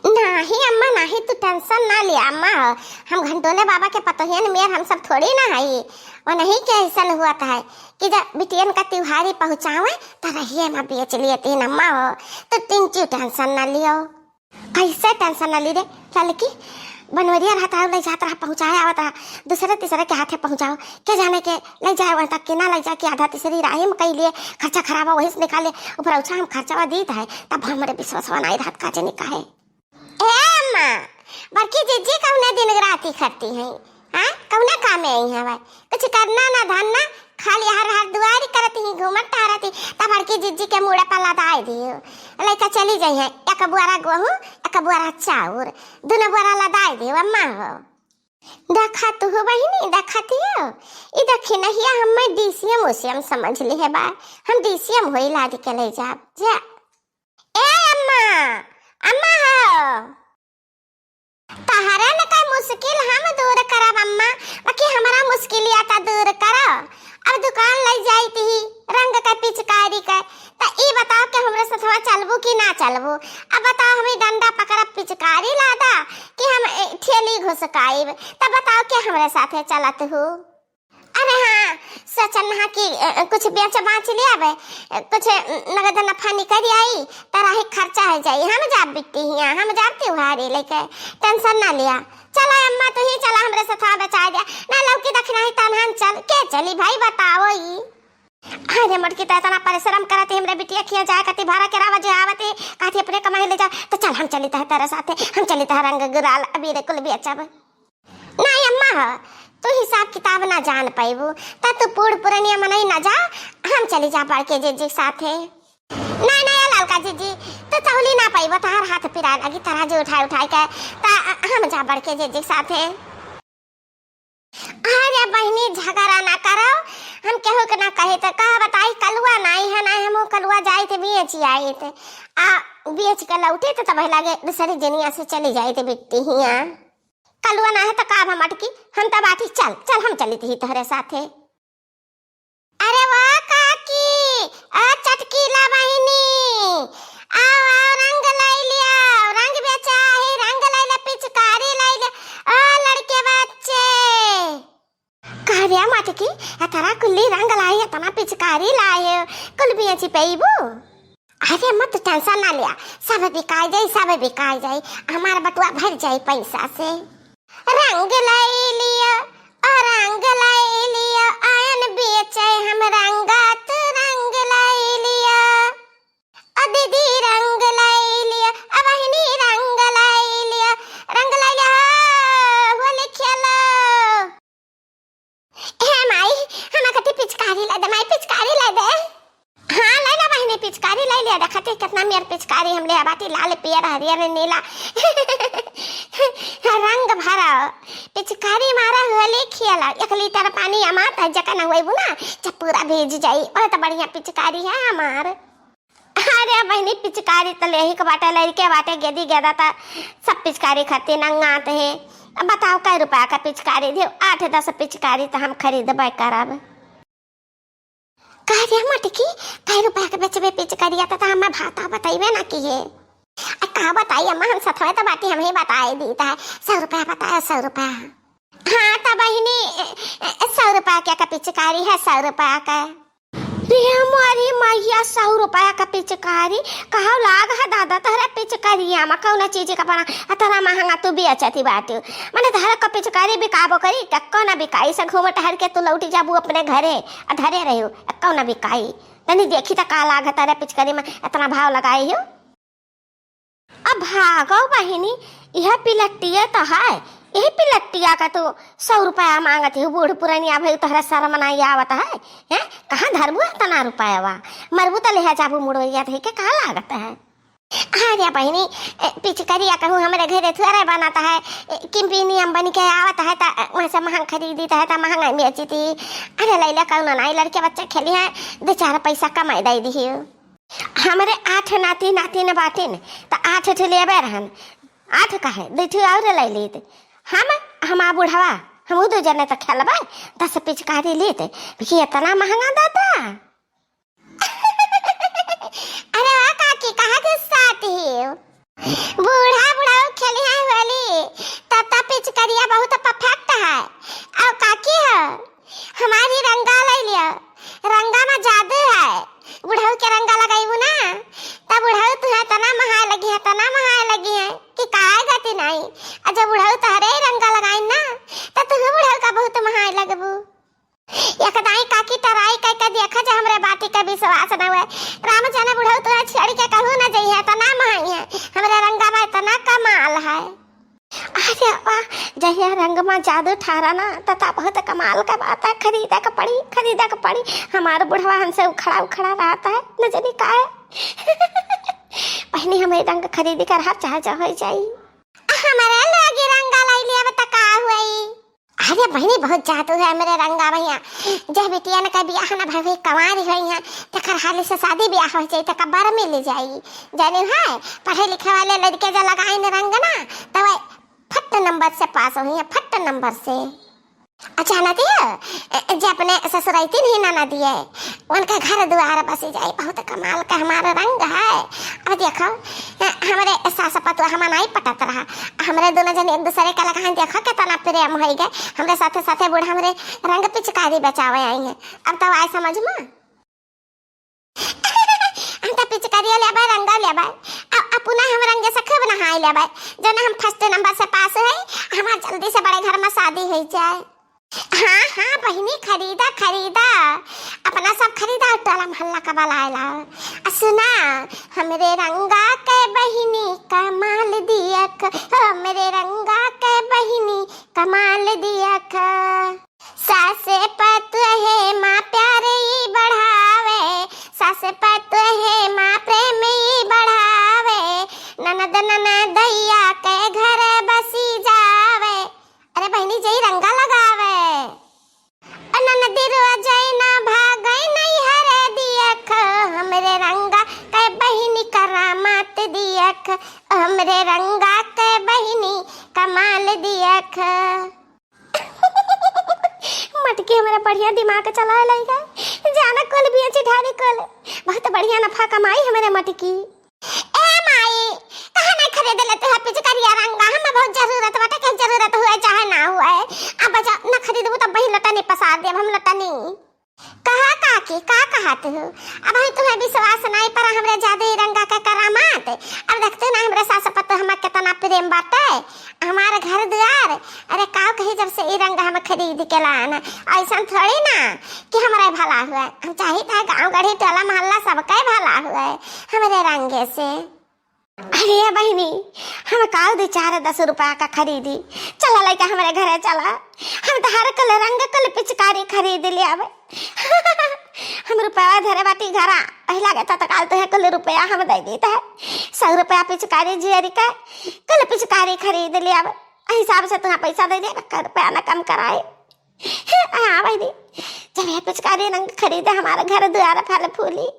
नहीं अम्मा नहीं, तू टेंशन ना ले अम्मा। हम घंटोले बाबा के पतोहियन मेर हम सब थोड़ी ना है। और नहीं क्या ऐसा हुआ था है कि जब बिटियन का त्योहारी पहुँचावे तो रहिए मैं बेच लिए तीन अम्मा हो। तो तीन क्यों टेंशन ना लियो। कैसे टेंशन ना ली रे लड़की, बनवरिया रहता ले जाता रहा पहुँचाया आवता दूसरे तीसरे के हाथे पहुँचाओ क्या जाने के ले जाए वहाँ तक कि ना ले जाके आधा तीसरी राही में कही लिए खर्चा खराब हो वही से निकाले ऊपर उछा हम खर्चा दी है तब हमारे विश्वास नहीं रहत काजे निकाहे। अम्मा बड़की जीजी कौने दिन राती करती है हाँ कौने काम में आई है भाई कुछ करना ना धरना खाली हर हर दुआरी करती ही घूमत टहरती तब बड़की जीजी के मुड़े पर लदाई दी लड़का चली जाई है एक बुआरा गेहूं एक बुआरा चाउर दोनों बुआरा लदाई दी अम्मा हो। देखा तू हो बहिनी देखती हो ये देखी नहीं हम डीसीएम ओसीएम समझ ली है बा हम डीसीएम हो लाद के ले जा ए अम्मा अम्मा हो तहरा न का मुश्किल हम दूर करब अम्मा बाकी हमारा मुश्किल आता दूर करो। अब दुकान ले जाई थी रंग का पिचकारी का तो ई बताओ कि हमरे साथवा चलबू कि ना चलबू। अब बताओ हमें डंडा पकड़ पिचकारी लादा कि हम ठेली घुसकाई तब बताओ कि हमरे साथे चलत हो। अरे हाँ सचन हाँ कि कुछ बेच बाँच लिया बे कुछ नगद नफा निकल आई तारा ही खर्चा है जाई हम जाब बिकती हिया हम जाब त्योहारी लेके टेंशन ना लिया। चला अम्मा तू ही चला हमरे साथ बचा दिया ना लौकी दखना ही तनहन चल के चली भाई बताओ ई। अरे मटकी तो इतना परिश्रम करती हमरे बिटिया खिया जाए कति भाड़ा के रावा जो आवते काती अपने कमाई ले जा तो चल हम चली है तेरे साथे हम चली है रंग गुलाल अबीर कुल बेचब। नहीं अम्मा तू हिसाब किताब ना जान पाइबू ता तू पूर्ण पुरनिया मनई ना जा हम चली जा बड़के जीजी साथे। नहीं नहीं ललका जीजी तो चौली ना पाइबो तार हाथ पिरा लगी तराजू उठाई उठाई के ता हम जा बड़के जीजी साथे। अरे बहनी झगड़ा ना करो हम केहू के ना कहे तो कहा बताई कलुआ नहीं है ना हम कलुआ जाए थे बेच आई थे आ बेच के लौटे तो तब लगे दूसरी जनिया से चली जाए थे बिकती हिया कलुआ ना है तो काब हम अटकी हम तब आठी चल चल हम चली थी तोहरे साथे। अरे वाह काकी आ चटकीला बहिनी आओ आओ रंग लाई लिया रंग बेचा है रंग लाई ले पिचकारी लाई ले ओ लड़के बच्चे कहरिया मटकी तरा कुल्ली रंग लाई तना पिचकारी लाई कुल बेची पैबू। अरे मत टेंशन ना लिया सब बिकाई जाई हमारा बटुआ भर जाई पैसा से। रंग लाई लिया और रंग लाई लिया आयन बेचे हम रंगात रंग लाई लिया ओ दीदी रंग लाई लिया अब बहिनी रंग लाई लिया होली खेलो। ए माई हम कति पिचकारी ला दे माई पिचकारी ला दे हाँ ले ला बहिनी पिचकारी लाई लिया देखते कितना मेर पिचकारी हम ले बाटी लाल पियर हरियर नीला रंग भरा पिचकारी मारा होली खेला 1 लीटर पानी अमात है जका ना होइबू ना जब पूरा भेज जाई और तो बढ़िया पिचकारी है हमार। अरे बहनी पिचकारी तो लेही के बाटे लड़के बाटे गेदी गेदा था सब पिचकारी खाते नंगात है। अब बताओ कै रुपया का पिचकारी दे 8-10 पिचकारी तो हम खरीदबे करब। कह दिया मटकी कै रुपया के बेचबे पिचकारी आता तो हमें भाता बताइबे ना कि है कहा बताइए अम्मा हम सथवे तो बाटी हमें बताए देता है 100 रुपया बताया 100 रुपया। हाँ तो बहिनी 100 रुपया क्या का पिचकारी है 100 रुपया का हमारी मैया 100 रुपया का पिचकारी कहा लाग है दादा तहरा पिचकारी आमा कौन चीज का बना तहरा महंगा तू बेचती बाटी मैंने तहरा का पिचकारी बिकाबो करी टक्को ना बिकाई से घूम टहर के तू लौटी जाबू अपने घरे धरे रही कौ ना बिकाई तनी देखी तो का लाग है तेरे पिचकारी में इतना भाव लगाई हो। अब भागो बहिनी यह पिलट्टिया तो है यही पिलट्टिया का तो 100 रुपया मांगती है बूढ़ पुरानिया भाई तोहरा शर्म नहीं आवत है हैं कहाँ धरबू है तना रुपया मरबू तो ले जाबू मुड़ोरिया थे के कहाँ लागत है। अरे बहिनी पिचकरिया कहूँ हमारे घरे थोड़ा बनाता है किम्पिनियम बन के आवत है तो वहाँ से महंग खरीदी है तो महंगा बेची थी। अरे लैला कौन नहीं लड़के बच्चे खेली है 2-4 पैसा कमाई दे दी हमारे 8 नाती बाटिन तो 8 लेबे रहन 8 का है 2 और ले लेते हम बुढ़वा हम 2 जने तो खेलबे 10 पिचकारी लेते इतना महंगा दादा। अरे वाह काकी कहाँ गुस्सा आती है बूढ़ा पिचकारिया बहुत परफेक्ट है। और काकी है हमारी रंगा ले लिया, रंगा में जादू है। बुढ़ऊ के रंगा लगाईबू ना तब बुढ़ऊ तुहे तना महाए लगी है, तना महाए लगी है कि काहे गति नहीं। और जब बुढ़ऊ तहरे रंगा लगाई ना तो तुहे बुढ़ऊ का बहुत महाए लगबू। एकदाई काकी टराई कह के देखा जा हमरे बाती का विश्वास न हुए। राम जाने बुढ़ऊ तुहे छेड़ के कहू ना जइहे, तना महाई है हमरे रंगा में, इतना कमाल है। अरे वाह, जहिया रंग में जादू ठहरा ना तथा बहुत कमाल का बात है। खरीदा का पड़ी हमारा बुढ़वा हमसे उखड़ा रहता है, न जाने का है। पहले हमें रंग खरीद कर हर चाहे हो जाई। हमारे लगी रंगा लाई लिया बता का हुई। अरे बहनी बहुत जादू है मेरे रंगा भैया। जब बिटिया ने का बियाह ना भाई कमारी हुई है तकर हाल से शादी ब्याह हो जाई तक बार मिल जाई। जाने है पढ़े लिखे वाले लड़के जो लगाए न रंग ना तब फट नंबर से पास हुई है, फट नंबर से। अच्छा ना दिया जो अपने ससुराइती नहीं ना दिए उनका घर द्वार बस जाए, बहुत कमाल का हमारा रंग है। अब देखो हमारे सास पतुआ हम नहीं पटत रहा, हमारे दोनों जन एक दूसरे का लगा देखो कितना प्रेम हो गए। हमारे साथे साथे बूढ़ा हमारे रंग पिचकारी बचावे आई है। अब तो आए समझ में हम तो पिचकारी लेबा रंगा लेबा अपना हम रंगे से खूब नहाई लेबा जन हम फर्स्ट नंबर से पास है। हमारा जल्दी से बड़े घर में शादी हो जाए। हाँ हाँ बहिनी खरीदा अपना सब खरीदा, टोला मोहल्ला का बलायला। सुना हमरे रंगा के बहिनी कमाल दियक, हमरे रंगा के बहिनी कमाल दियक। सासे पतुहे माँ प्यार ही बढ़ावे, सासे पतुहे माँ प्रेम ही बढ़ावे। ननद ननदैया के घर बसी जावे। अरे बहनी जई रंगा लगावे ननदी रोजई ना भागई नहीं हरे दियक, हमरे रंगा के बहिनी करामात दियक, हमरे रंगा के बहिनी कमाल दियक। मटकी हमारा बढ़िया दिमाग चला लेगा, जाना कल भी अच्छी ढारी कल बहुत बढ़िया नफा कमाई हमारे मटकी। ए माई कहाँ नहीं खरीद लेते हैं पिचकारिया रंगा, हमें बहुत जरूरत बाटे के जरूरत हुए चाहे ना हुए। अब बचा न खरीदबू तो वही लटनी पसार देब हम लटनी। कहा काकी का कहत हो अब ही तुम्हें विश्वास नहीं पर हमरे जादू रंगा का करामात। अब देखते ना हमरे सास पतो हम कितना प्रेम बाटे हमारे घर द्वार। अरे काव कही जब से ई रंगा हम खरीद के लाना ऐसा थोड़ी ना कि हमारे भला हुआ। हम चाहिए था गाँव गढ़ी टोला मोहल्ला सबका भला हुआ हमारे रंगे से। अरे बहनी हम काल 4-10 रुपया का खरीदी चला लेके हमारे घरे चला। हम तो हर कल रंग कल पिचकारी खरीद ले आवे। हम रुपया धरे बाटी घरा पहला गया तो काल तो है कल रुपया हम दे देता है 100 रुपया पिचकारी जियरी का कल पिचकारी खरीद ले आवे। हिसाब से तुम्हें पैसा दे दे रुपया ना कम कराए। हाँ बहनी जब ये पिचकारी रंग खरीदे हमारे घर द्वार फल फूली